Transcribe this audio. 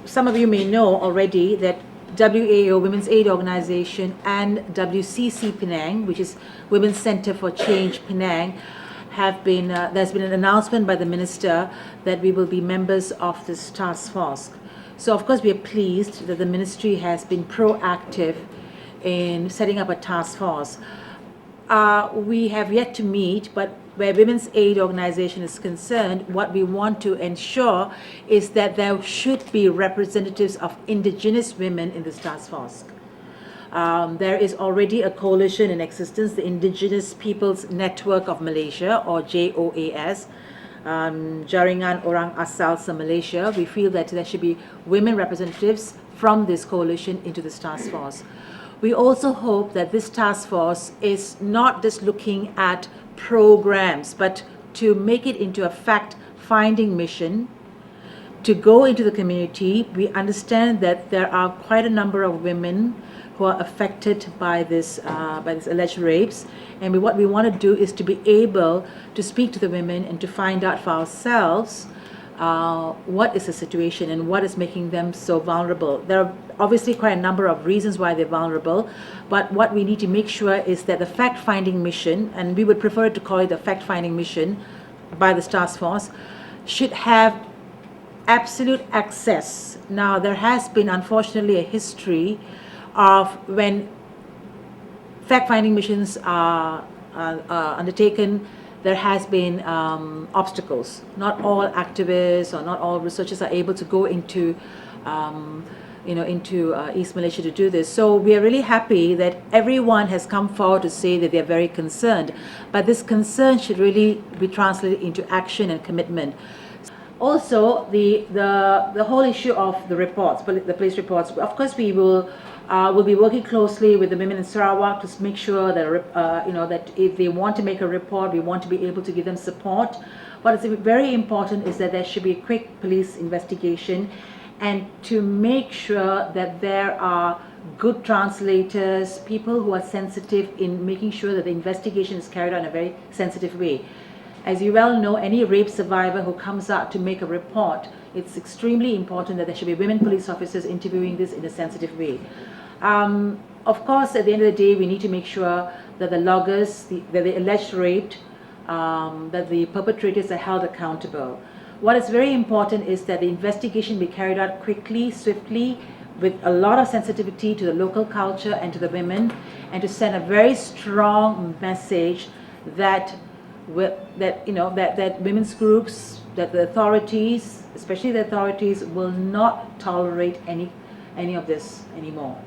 some of you may know already that WAO, Women's Aid Organization, and WCC Penang, which is Women's Center for Change Penang, have been, there's been an announcement by the minister that we will be members of this task force. So of course we are pleased that the ministry has been proactive in setting up a task force. We have yet to meet, but where Women's Aid Organization is concerned, what we want to ensure is that there should be representatives of indigenous women in this task force. There is already a coalition in existence, the Indigenous Peoples Network of Malaysia, or JOAS, Jaringan Orang Asal se-Malaysia. We feel that there should be women representatives from this coalition into this task force. We also hope that this task force is not just looking at programs, but to make it into a fact-finding mission, to go into the community. We understand that there are quite a number of women who are affected by this alleged rapes, and what we want to do is to be able to speak to the women and to find out for ourselves what is the situation and what is making them so vulnerable. There are obviously quite a number of reasons why they're vulnerable, but what we need to make sure is that the fact-finding mission, and we would prefer to call it the fact-finding mission by the task force, should have absolute access. Now, there has been, unfortunately, a history of when fact-finding missions are undertaken, there has been obstacles. Not all activists or not all researchers are able to go into East Malaysia to do this. So we are really happy that everyone has come forward to say that they are very concerned, but this concern should really be translated into action and commitment. Also, the whole issue of the reports, the police reports. Of course, we will be working closely with the women in Sarawak to make sure that that if they want to make a report, we want to be able to give them support. What is very important is that there should be a quick police investigation, and to make sure that there are good translators, people who are sensitive in making sure that the investigation is carried out in a very sensitive way. As you well know, any rape survivor who comes out to make a report, it's extremely important that there should be women police officers interviewing this in a sensitive way. Of course, at the end of the day, we need to make sure that the loggers, that the alleged raped, that the perpetrators are held accountable. What is very important is that the investigation be carried out quickly, swiftly, with a lot of sensitivity to the local culture and to the women, and to send a very strong message that that women's groups, that the authorities, especially the authorities, will not tolerate any of this anymore.